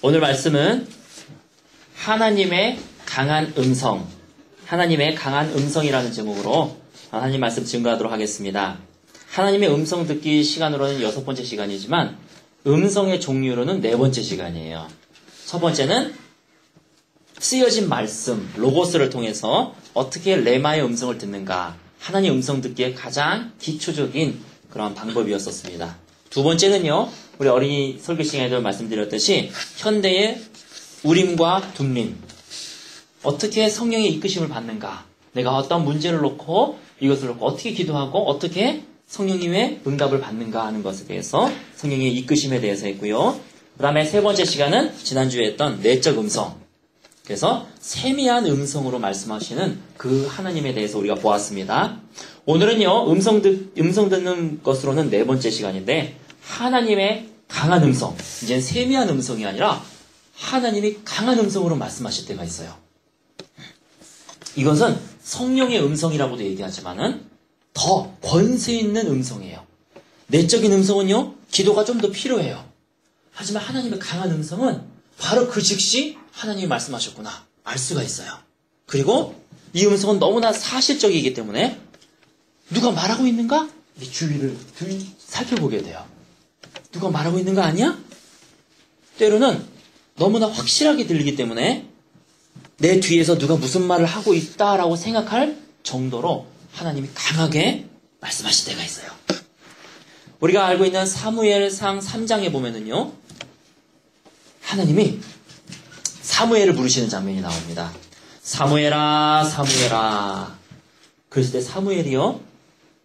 오늘 말씀은 하나님의 강한 음성, 하나님의 강한 음성이라는 제목으로 하나님 말씀 증거하도록 하겠습니다. 하나님의 음성 듣기 시간으로는 6번째 시간이지만 음성의 종류로는 4번째 시간이에요. 첫 번째는 쓰여진 말씀, 로고스를 통해서 어떻게 레마의 음성을 듣는가, 하나님 음성 듣기에 가장 기초적인 그런 방법이었었습니다. 두 번째는요, 우리 어린이 설교 시간에도 말씀드렸듯이 현대의 우림과 둠림, 어떻게 성령의 이끄심을 받는가, 내가 어떤 문제를 놓고 이것을 놓고 어떻게 기도하고 어떻게 성령님의 응답을 받는가 하는 것에 대해서 성령의 이끄심에 대해서 했고요. 그 다음에 세 번째 시간은 지난주에 했던 내적 음성, 그래서 세미한 음성으로 말씀하시는 그 하나님에 대해서 우리가 보았습니다. 오늘은요, 음성 듣는 것으로는 4번째 시간인데 하나님의 강한 음성, 이제는 세미한 음성이 아니라 하나님이 강한 음성으로 말씀하실 때가 있어요. 이것은 성령의 음성이라고도 얘기하지만은 더 권세 있는 음성이에요. 내적인 음성은요, 기도가 좀 더 필요해요. 하지만 하나님의 강한 음성은 바로 그 즉시 하나님이 말씀하셨구나 알 수가 있어요. 그리고 이 음성은 너무나 사실적이기 때문에 누가 말하고 있는가? 주위를 살펴보게 돼요. 누가 말하고 있는 거 아니야? 때로는 너무나 확실하게 들리기 때문에 내 뒤에서 누가 무슨 말을 하고 있다라고 생각할 정도로 하나님이 강하게 말씀하실 때가 있어요. 우리가 알고 있는 사무엘상 3장에 보면은요, 하나님이 사무엘을 부르시는 장면이 나옵니다. 사무엘아, 사무엘아. 그랬을 때 사무엘이요,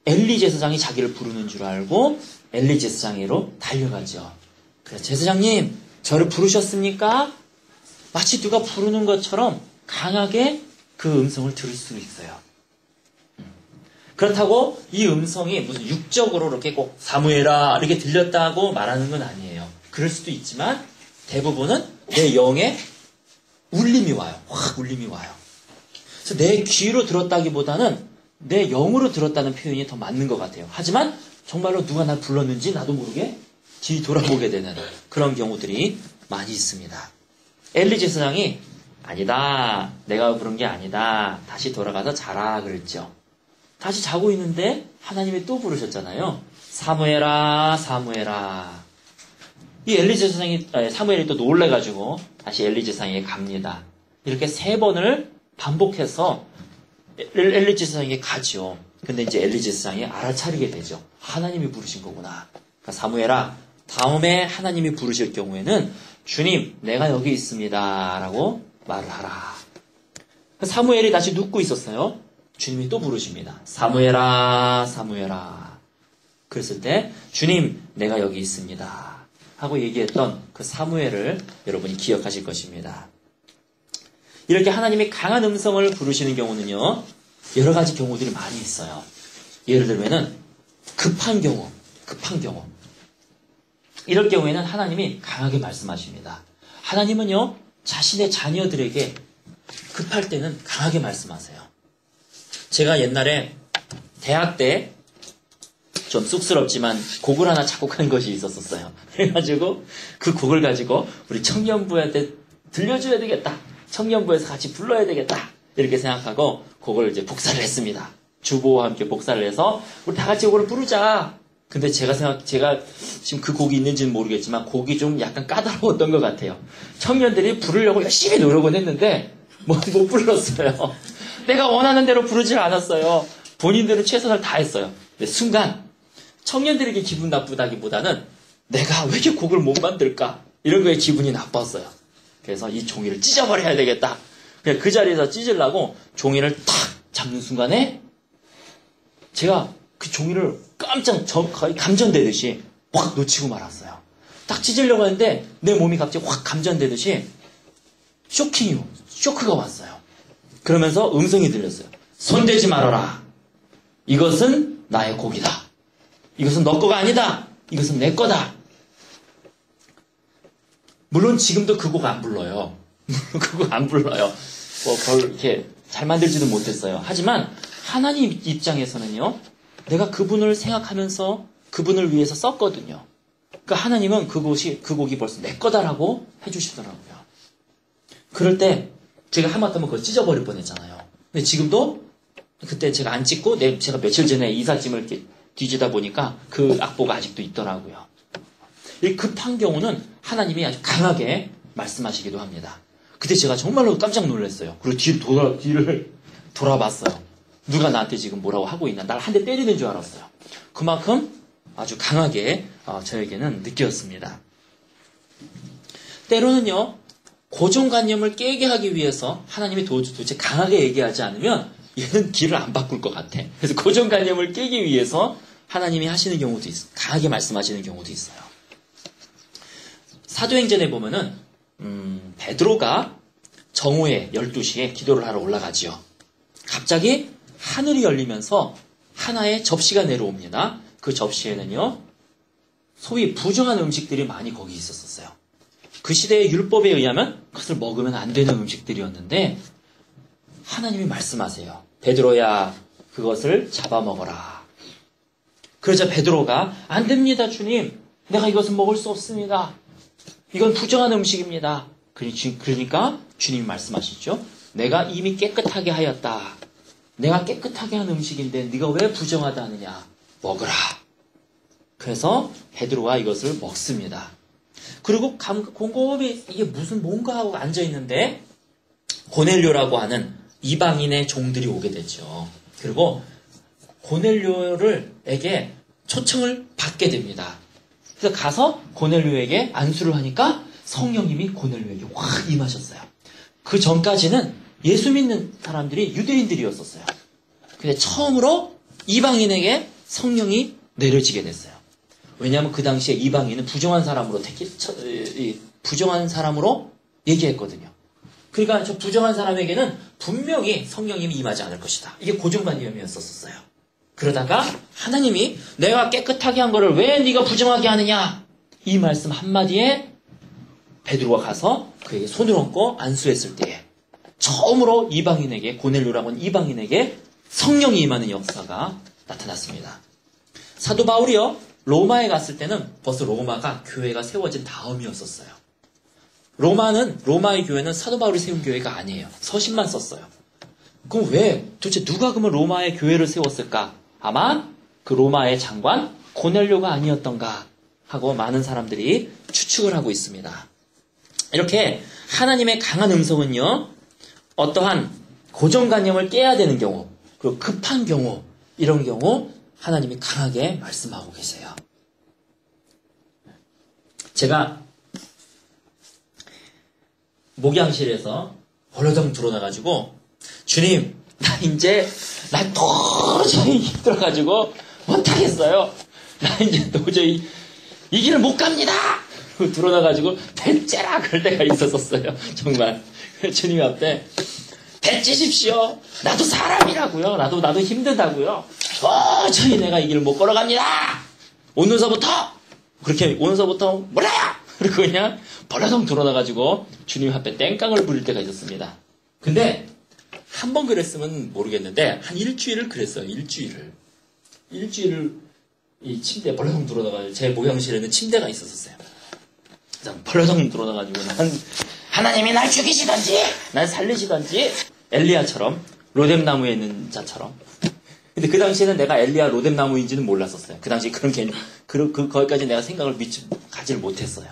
엘리 제사장이 자기를 부르는 줄 알고 엘리 제사장으로 달려가죠. 그래서 제사장님, 저를 부르셨습니까? 마치 누가 부르는 것처럼 강하게 그 음성을 들을 수 있어요. 그렇다고 이 음성이 무슨 육적으로 이렇게 꼭 사무엘아 이렇게 들렸다고 말하는 건 아니에요. 그럴 수도 있지만 대부분은 내 영에 울림이 와요. 확 울림이 와요. 그래서 내 귀로 들었다기보다는 내 영으로 들었다는 표현이 더 맞는 것 같아요. 하지만 정말로 누가 날 불렀는지 나도 모르게 뒤 돌아보게 되는 그런 경우들이 많이 있습니다. 엘리 제사장이 아니다, 내가 부른 게 아니다, 다시 돌아가서 자라 그랬죠. 다시 자고 있는데 하나님이 또 부르셨잖아요. 사무엘아, 사무엘아. 이 엘리 제사장이, 사무엘이 또 놀래가지고 다시 엘리 제사장에게 갑니다. 이렇게 3번을 반복해서 엘리 제사장에게 가죠. 근데 이제 엘리 제사장이 알아차리게 되죠. 하나님이 부르신 거구나. 그러니까 사무엘아, 다음에 하나님이 부르실 경우에는 주님, 내가 여기 있습니다 라고 말을 하라. 사무엘이 다시 눕고 있었어요. 주님이 또 부르십니다. 사무엘아, 사무엘아. 그랬을 때 주님, 내가 여기 있습니다 하고 얘기했던 그 사무엘을 여러분이 기억하실 것입니다. 이렇게 하나님이 강한 음성을 부르시는 경우는요, 여러 가지 경우들이 많이 있어요. 예를 들면은 급한 경우. 이럴 경우에는 하나님이 강하게 말씀하십니다. 하나님은요, 자신의 자녀들에게 급할 때는 강하게 말씀하세요. 제가 옛날에 대학 때 좀 쑥스럽지만 곡을 하나 작곡한 것이 있었어요. 그래가지고 그 곡을 가지고 우리 청년부한테 들려줘야 되겠다. 청년부에서 같이 불러야 되겠다. 이렇게 생각하고 곡을 이제 복사를 했습니다. 주보와 함께 복사를 해서 우리 다 같이 곡을 부르자. 근데 제가 지금 그 곡이 있는지는 모르겠지만 곡이 좀 약간 까다로웠던 것 같아요. 청년들이 부르려고 열심히 노력은 했는데 못 불렀어요. 내가 원하는 대로 부르질 않았어요. 본인들은 최선을 다했어요. 근데 순간 청년들에게 기분 나쁘다기보다는 내가 왜 이렇게 곡을 못 만들까? 이런 거에 기분이 나빴어요. 그래서 이 종이를 찢어버려야 되겠다. 그냥 그 자리에서 찢으려고 종이를 탁 잡는 순간에 제가 그 종이를 거의 감전되듯이 확 놓치고 말았어요. 딱 찢으려고 하는데 내 몸이 갑자기 확 감전되듯이 쇼크가 왔어요. 그러면서 음성이 들렸어요. 손대지 말아라. 이것은 나의 곡이다. 이것은 너 거가 아니다. 이것은 내 거다. 물론 지금도 그 곡 안 불러요. 그 곡 안 불러요. 이렇게 잘 만들지도 못했어요. 하지만 하나님 입장에서는요, 내가 그분을 생각하면서 그분을 위해서 썼거든요. 그러니까 하나님은 그 곡이 벌써 내 거다라고 해주시더라고요. 그럴 때 제가 하마터면 그걸 찢어버릴 뻔했잖아요. 근데 지금도 그때 제가 안 찍고 제가 며칠 전에 이삿짐을 이렇게 뒤지다 보니까 그 악보가 아직도 있더라고요. 이 급한 경우는 하나님이 아주 강하게 말씀하시기도 합니다. 그때 제가 정말로 깜짝 놀랐어요. 그리고 뒤를 돌아봤어요. 누가 나한테 지금 뭐라고 하고 있나. 날 한 대 때리는 줄 알았어요. 그만큼 아주 강하게 저에게는 느꼈습니다. 때로는요, 고정관념을 깨게 하기 위해서 하나님이 도대체 강하게 얘기하지 않으면 얘는 길을 안 바꿀 것 같아. 그래서 고정관념을 깨기 위해서 하나님이 하시는 경우도 있어요. 강하게 말씀하시는 경우도 있어요. 사도행전에 보면은 베드로가 정오에 12시에 기도를 하러 올라가지요. 갑자기 하늘이 열리면서 하나의 접시가 내려옵니다. 그 접시에는요, 소위 부정한 음식들이 많이 거기 있었어요. 그 시대의 율법에 의하면 그것을 먹으면 안 되는 음식들이었는데 하나님이 말씀하세요. 베드로야, 그것을 잡아먹어라. 그러자 베드로가 안 됩니다, 주님. 내가 이것은 먹을 수 없습니다. 이건 부정한 음식입니다. 그러니까 주님이 말씀하시죠. 내가 이미 깨끗하게 하였다. 내가 깨끗하게 한 음식인데 네가 왜 부정하다 하느냐. 먹으라. 그래서 베드로가 이것을 먹습니다. 그리고 곰곰이 이게 무슨 뭔가 하고 앉아있는데 고넬료라고 하는 이방인의 종들이 오게 되죠. 그리고 고넬료에게 초청을 받게 됩니다. 그래서 가서 고넬료에게 안수를 하니까 성령님이 고넬료에게 확 임하셨어요. 그 전까지는 예수 믿는 사람들이 유대인들이었었어요. 근데 처음으로 이방인에게 성령이 내려지게 됐어요. 왜냐하면 그 당시에 이방인은 부정한 사람으로 얘기했거든요. 그러니까 저 부정한 사람에게는 분명히 성령님이 임하지 않을 것이다. 이게 고정관념이었었어요. 그러다가 하나님이 내가 깨끗하게 한 거를 왜 네가 부정하게 하느냐. 이 말씀 한마디에 베드로가 가서 그에게 손을 얹고 안수했을 때에 처음으로 이방인에게, 고넬료라고 하는 이방인에게 성령이 임하는 역사가 나타났습니다. 사도 바울이요, 로마에 갔을 때는 벌써 로마가 교회가 세워진 다음이었었어요. 로마의 교회는 사도 바울이 세운 교회가 아니에요. 서신만 썼어요. 그럼 왜 도대체 누가 그러면 로마의 교회를 세웠을까? 아마 그 로마의 장관 고넬료가 아니었던가 하고 많은 사람들이 추측을 하고 있습니다. 이렇게 하나님의 강한 음성은요, 어떠한 고정관념을 깨야 되는 경우, 그리고 급한 경우, 이런 경우 하나님이 강하게 말씀하고 계세요. 제가 목양실에서 벌러덩 들어나가지고 주님, 나 도저히 힘들어가지고 못하겠어요. 나 이제 도저히 이 길을 못 갑니다. 들어나가지고 대째라 그럴 때가 있었어요. 정말. 주님 앞에 대찌십시오. 나도 사람이라고요. 나도 힘들다고요. 도저히 내가 이 길을 못 걸어갑니다. 오늘서부터 몰라요. 그리고 그냥 벌러덩 들어나가지고 주님 앞에 땡깡을 부릴 때가 있었습니다. 근데 한 번 그랬으면 모르겠는데 한 일주일을 그랬어요. 일주일을 이 침대에 벌러덩 들어나가지고 제 목양실에는 침대가 있었어요. 그래서 벌러덩 들어나가지고 하나님이 날 죽이시던지 날 살리시던지 엘리야처럼 로뎀나무에 있는 자처럼. 근데 그 당시에는 내가 엘리야 로뎀나무인지는 몰랐었어요. 그 당시 그런 개념, 거기까지 내가 생각을 가지를 못했어요.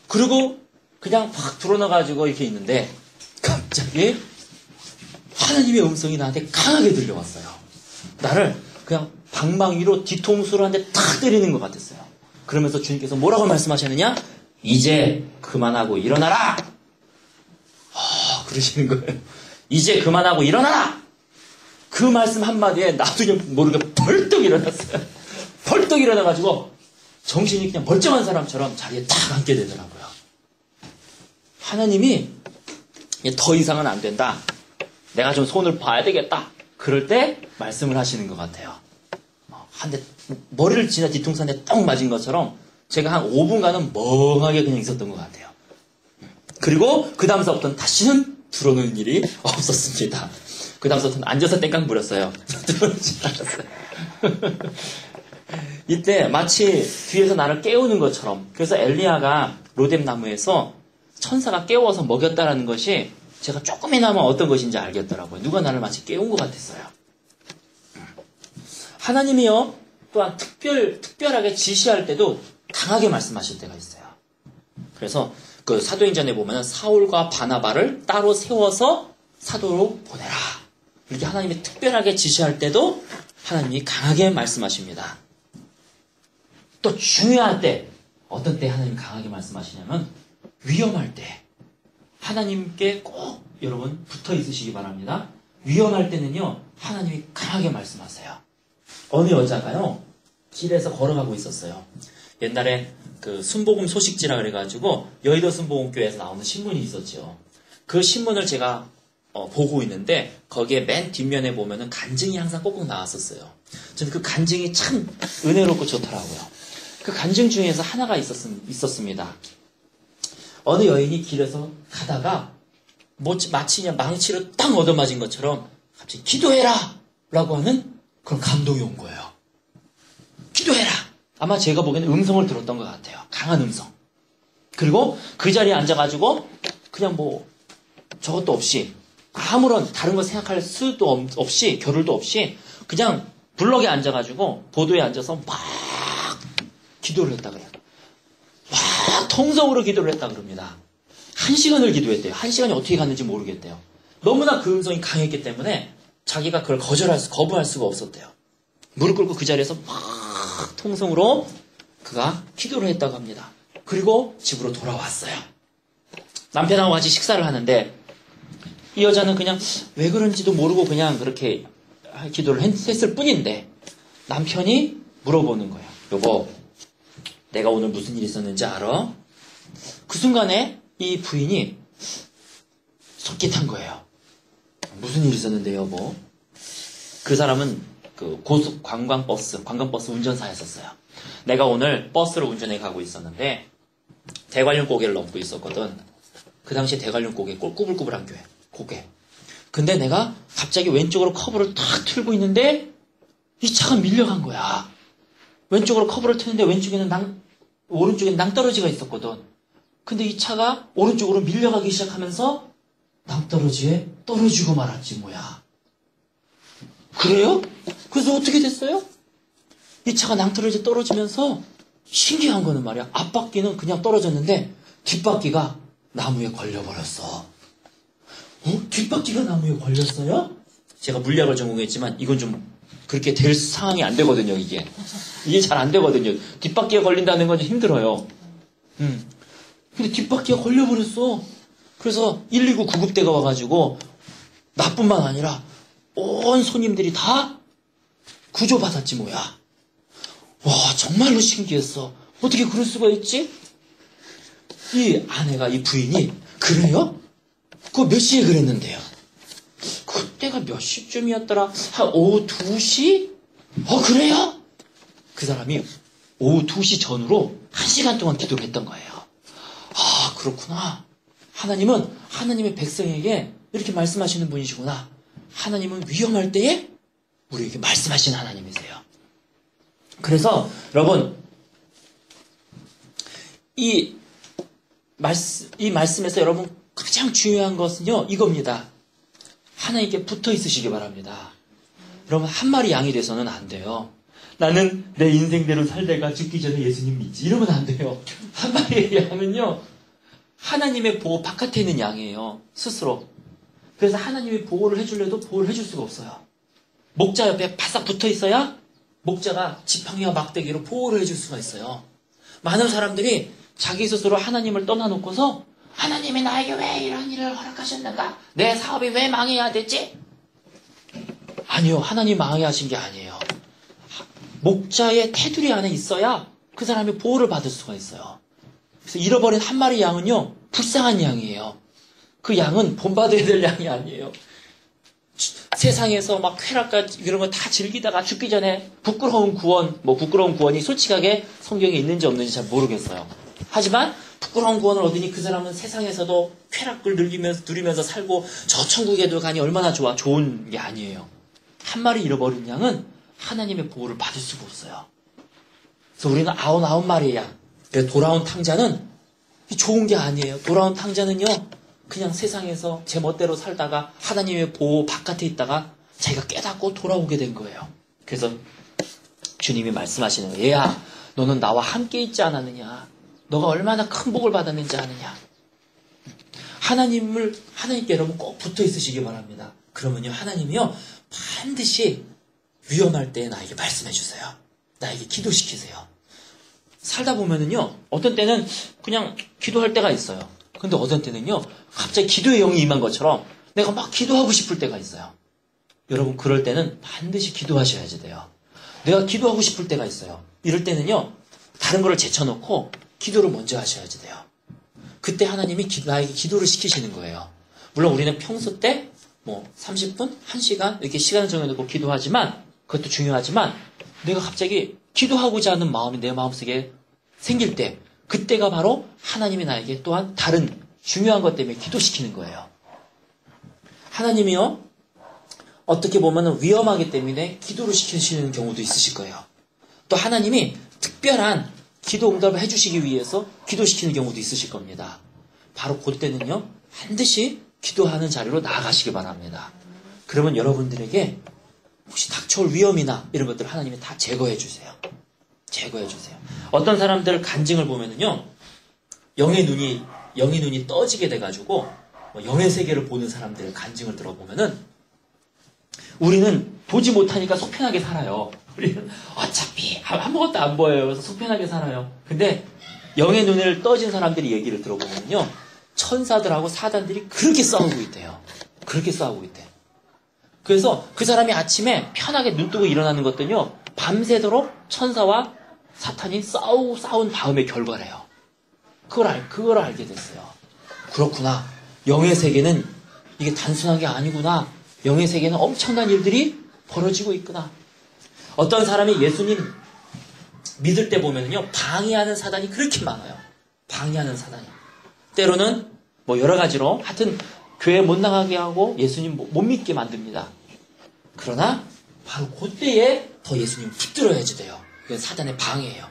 그리고 그냥 팍 들어나가지고 이렇게 있는데 갑자기 하나님의 음성이 나한테 강하게 들려왔어요. 나를 그냥 방망이로 뒤통수를 한 대 탁 때리는 것 같았어요. 그러면서 주님께서 뭐라고 말씀하셨느냐? 이제 그만하고 일어나라! 그러시는 거예요. 이제 그만하고 일어나라! 그 말씀 한마디에 나도 그냥 모르게 벌떡 일어났어요. 벌떡 일어나가지고 정신이 그냥 멀쩡한 사람처럼 자리에 탁 앉게 되더라고요. 하나님이 더 이상은 안 된다. 내가 좀 손을 봐야 되겠다. 그럴 때 말씀을 하시는 것 같아요. 한 대, 머리를 지나 뒤통수 한 대 딱 맞은 것처럼 제가 한 5분간은 멍하게 그냥 있었던 것 같아요. 그리고 그 다음서부터는 다시는 들어오는 일이 없었습니다. 그 다음서부터는 앉아서 땡깡 부렸어요. 들어오지 않았어요. 이때 마치 뒤에서 나를 깨우는 것처럼 그래서 엘리야가 로뎀 나무에서 천사가 깨워서 먹였다라는 것이 제가 조금이나마 어떤 것인지 알겠더라고요. 누가 나를 마치 깨운 것 같았어요. 하나님이요 또한 특별하게 지시할 때도 강하게 말씀하실 때가 있어요. 그래서 그 사도행전에 보면 사울과 바나바를 따로 세워서 사도로 보내라. 이렇게 하나님이 특별하게 지시할 때도 하나님이 강하게 말씀하십니다. 또 중요할 때, 어떤 때 하나님이 강하게 말씀하시냐면 위험할 때 하나님께 꼭 여러분 붙어 있으시기 바랍니다. 위험할 때는요 하나님이 강하게 말씀하세요. 어느 여자가요 길에서 걸어가고 있었어요. 옛날에 그 순복음 소식지라 그래가지고 여의도 순복음교회에서 나오는 신문이 있었죠. 그 신문을 제가 보고 있는데 거기에 맨 뒷면에 보면은 간증이 항상 꼭꼭 나왔었어요. 저는 그 간증이 참 은혜롭고 좋더라고요. 그 간증 중에서 하나가 있었습니다. 어느 여인이 길에서 가다가 마치 그냥 망치로 딱 얻어맞은 것처럼 갑자기 기도해라! 라고 하는 그런 감동이 온 거예요. 기도해라! 아마 제가 보기에는 음성을 들었던 것 같아요. 강한 음성. 그리고 그 자리에 앉아가지고 그냥 뭐 저것도 없이 아무런 다른 거 생각할 수도 없이 겨를도 없이 그냥 블럭에 앉아가지고 보도에 앉아서 막 기도를 했다 그래요. 막 통성으로 기도를 했다 그럽니다. 1시간을 기도했대요. 1시간이 어떻게 갔는지 모르겠대요. 너무나 그 음성이 강했기 때문에 자기가 그걸 거부할 수가 없었대요. 무릎 꿇고 그 자리에서 막 통성으로 그가 기도를 했다고 합니다. 그리고 집으로 돌아왔어요. 남편하고 같이 식사를 하는데 이 여자는 그냥 왜 그런지도 모르고 그냥 그렇게 기도를 했을 뿐인데 남편이 물어보는 거예요. 여보, 내가 오늘 무슨 일이 있었는지 알아? 그 순간에 이 부인이 솔깃한 거예요. 무슨 일이 있었는데 여보? 그 사람은 그 고속 관광버스 운전사였었어요. 내가 오늘 버스를 운전해 가고 있었는데 대관령 고개를 넘고 있었거든. 그 당시에 대관령 고개 꾸불꾸불한 고개. 근데 내가 갑자기 왼쪽으로 커브를 탁 틀고 있는데 이 차가 밀려간 거야. 왼쪽으로 커브를 트는데 오른쪽에는 낭떠러지가 있었거든. 근데 이 차가 오른쪽으로 밀려가기 시작하면서 낭떠러지에 떨어지고 말았지 뭐야. 그래요? 그래서 어떻게 됐어요? 이 차가 낭떠러지에 떨어지면서 신기한 거는 말이야. 앞바퀴는 그냥 떨어졌는데 뒷바퀴가 나무에 걸려버렸어. 뒷바퀴가 나무에 걸렸어요? 제가 물리학을 전공했지만 이건 좀 그렇게 될 상황이 안 되거든요, 이게 잘 안 되거든요. 뒷바퀴가 걸린다는 건 좀 힘들어요. 근데 뒷바퀴가 걸려버렸어. 그래서 119 구급대가 와가지고 나뿐만 아니라 온 손님들이 다 구조받았지 뭐야. 와, 정말로 신기했어. 어떻게 그럴 수가 있지? 이 아내가, 이 부인이 그래요? 그거 몇 시에 그랬는데요? 그때가 몇 시쯤이었더라? 한 오후 2시? 그래요? 그 사람이 오후 2시 전후로 1시간 동안 기도를 했던 거예요. 아, 그렇구나. 하나님은 하나님의 백성에게 이렇게 말씀하시는 분이시구나. 하나님은 위험할 때에 우리에게 말씀하시는 하나님이세요. 그래서 여러분 이 말씀에서 여러분 가장 중요한 것은요 이겁니다. 하나님께 붙어 있으시기 바랍니다. 여러분 한 마리 양이 돼서는 안 돼요. 나는 내 인생대로 살다가 죽기 전에 예수님 믿지 이러면 안 돼요. 한 마리의 양은요 하나님의 보호 바깥에 있는 양이에요. 스스로. 그래서 하나님이 보호를 해줄래도 보호를 해줄 수가 없어요. 목자 옆에 바싹 붙어 있어야 목자가 지팡이와 막대기로 보호를 해줄 수가 있어요. 많은 사람들이 자기 스스로 하나님을 떠나놓고서 하나님이 나에게 왜 이런 일을 허락하셨는가? 내 사업이 왜 망해야 되지? 아니요. 하나님 망하게 하신 게 아니에요. 목자의 테두리 안에 있어야 그 사람이 보호를 받을 수가 있어요. 그래서 잃어버린 한 마리 양은요. 불쌍한 양이에요. 그 양은 본받아야 될 양이 아니에요. 세상에서 막 쾌락까지 이런 거 다 즐기다가 죽기 전에 부끄러운 구원이 솔직하게 성경에 있는지 없는지 잘 모르겠어요. 하지만 부끄러운 구원을 얻으니 그 사람은 세상에서도 쾌락을 누리면서 살고 저 천국에도 가니 얼마나 좋은 게 아니에요. 한 마리 잃어버린 양은 하나님의 보호를 받을 수가 없어요. 그래서 우리는 99마리의 양. 그래서 돌아온 탕자는 좋은 게 아니에요. 돌아온 탕자는요, 그냥 세상에서 제 멋대로 살다가 하나님의 보호 바깥에 있다가 자기가 깨닫고 돌아오게 된 거예요. 그래서 주님이 말씀하시는 거예요. 얘야, 너는 나와 함께 있지 않았느냐? 너가 얼마나 큰 복을 받았는지 아느냐? 하나님께 여러분 꼭 붙어 있으시기 바랍니다. 그러면요, 하나님이요, 반드시 위험할 때 나에게 말씀해 주세요. 나에게 기도시키세요. 살다 보면은요, 어떤 때는 그냥 기도할 때가 있어요. 근데 어떤 때는요, 갑자기 기도의 영이 임한 것처럼 내가 막 기도하고 싶을 때가 있어요. 여러분, 그럴 때는 반드시 기도하셔야지 돼요. 내가 기도하고 싶을 때가 있어요. 이럴 때는요, 다른 거를 제쳐놓고 기도를 먼저 하셔야지 돼요. 그때 하나님이 나에게 기도를 시키시는 거예요. 물론 우리는 평소 때 30분, 1시간 이렇게 시간을 정해놓고 기도하지만, 그것도 중요하지만, 내가 갑자기 기도하고자 하는 마음이 내 마음속에 생길 때, 그때가 바로 하나님이 나에게 또한 다른 중요한 것 때문에 기도시키는 거예요. 하나님이요, 어떻게 보면 위험하기 때문에 기도를 시키시는 경우도 있으실 거예요. 또 하나님이 특별한 기도 응답을 해주시기 위해서 기도시키는 경우도 있으실 겁니다. 바로 그때는요, 반드시 기도하는 자리로 나아가시기 바랍니다. 그러면 여러분들에게 혹시 닥쳐올 위험이나 이런 것들을 하나님이 다 제거해 주세요. 제거해 주세요. 어떤 사람들 간증을 보면은요, 영의 눈이 떠지게 돼가지고 영의 세계를 보는 사람들 간증을 들어보면은 우리는 보지 못하니까 속편하게 살아요. 우리는 어차피 아무것도 안 보여요. 그래서 속편하게 살아요. 근데 영의 눈을 떠진 사람들이 얘기를 들어보면요, 천사들하고 사단들이 그렇게 싸우고 있대요. 그렇게 싸우고 있대. 그래서 그 사람이 아침에 편하게 눈 뜨고 일어나는 것들은요, 밤새도록 천사와 사탄이 싸운 다음에 결과래요. 그걸 알게 됐어요. 그렇구나. 영의 세계는 이게 단순한 게 아니구나. 영의 세계는 엄청난 일들이 벌어지고 있구나. 어떤 사람이 예수님 믿을 때 보면요, 방해하는 사단이 그렇게 많아요. 방해하는 사단이. 때로는 여러 가지로 하여튼 교회 못 나가게 하고 예수님 못 믿게 만듭니다. 그러나 바로 그때에 더 예수님 붙들어야지 돼요. 그건 사단의 방해예요.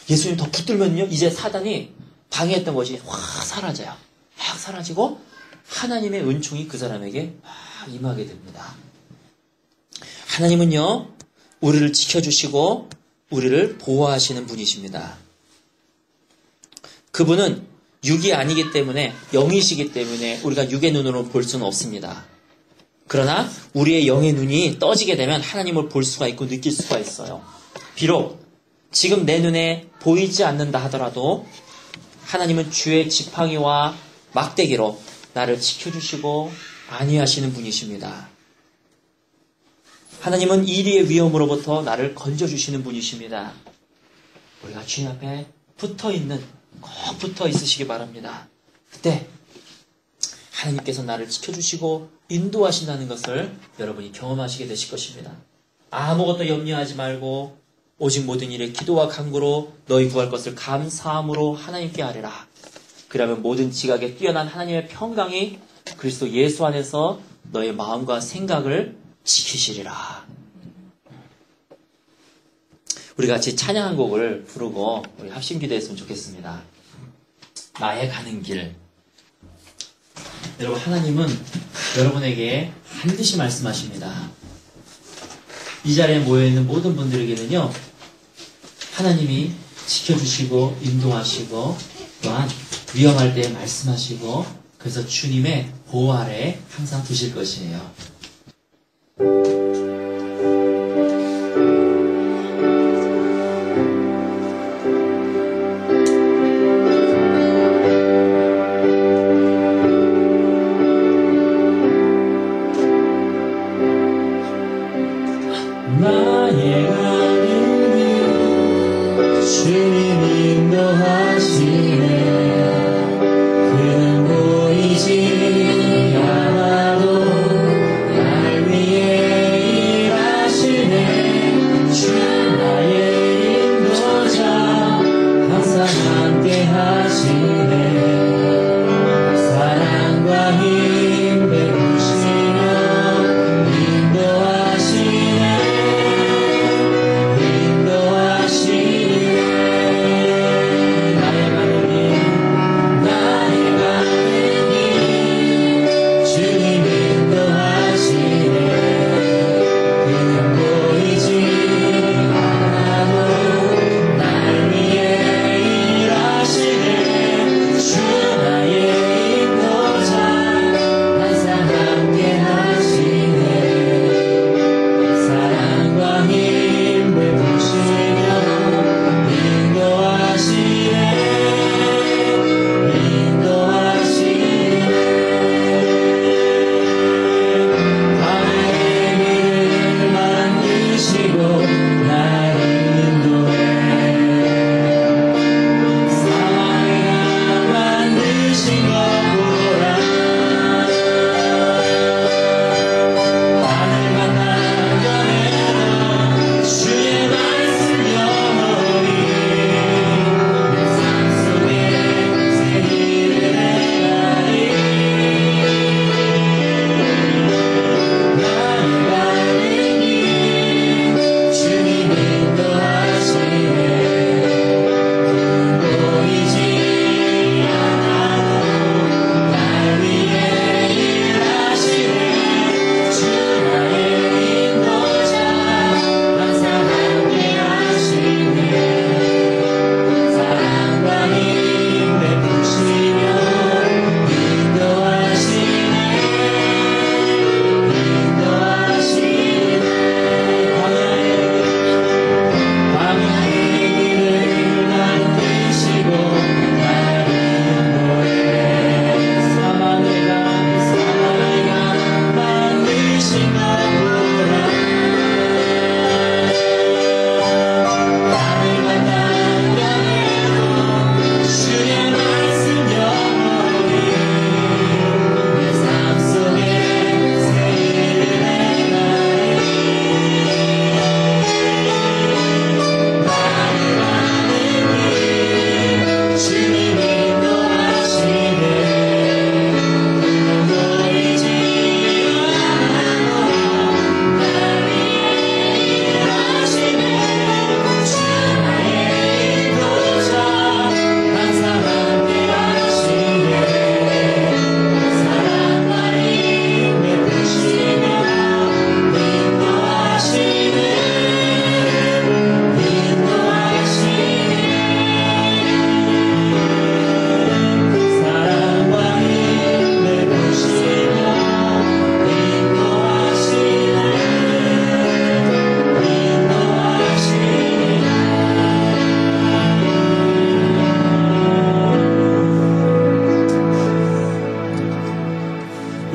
예수님 더 붙들면요, 이제 사단이 방해했던 것이 확 사라져요. 확 사라지고 하나님의 은총이 그 사람에게 확 임하게 됩니다. 하나님은요, 우리를 지켜주시고 우리를 보호하시는 분이십니다. 그분은 육이 아니기 때문에, 영이시기 때문에 우리가 육의 눈으로 볼 수는 없습니다. 그러나 우리의 영의 눈이 떠지게 되면 하나님을 볼 수가 있고 느낄 수가 있어요. 비록 지금 내 눈에 보이지 않는다 하더라도 하나님은 주의 지팡이와 막대기로 나를 지켜주시고 안위하시는 분이십니다. 하나님은 이리의 위험으로부터 나를 건져주시는 분이십니다. 우리가 주님 앞에 꼭 붙어 있으시기 바랍니다. 그때 하나님께서 나를 지켜주시고 인도하신다는 것을 여러분이 경험하시게 되실 것입니다. 아무것도 염려하지 말고 오직 모든 일에 기도와 간구로 너희 구할 것을 감사함으로 하나님께 아뢰라. 그러면 모든 지각에 뛰어난 하나님의 평강이 그리스도 예수 안에서 너의 마음과 생각을 지키시리라. 우리 같이 찬양 한 곡을 부르고 우리 합심 기도했으면 좋겠습니다. 나의 가는 길. 여러분, 하나님은 여러분에게 반드시 말씀하십니다. 이 자리에 모여있는 모든 분들에게는요, 하나님이 지켜주시고 인도하시고 또한 위험할 때 말씀하시고, 그래서 주님의 보호 아래 항상 두실 것이에요. 나의 가는 길 주님 인도하시네. 그는 보이지 않아도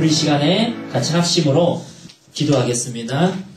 우리 시간에 같이 합심으로 기도하겠습니다.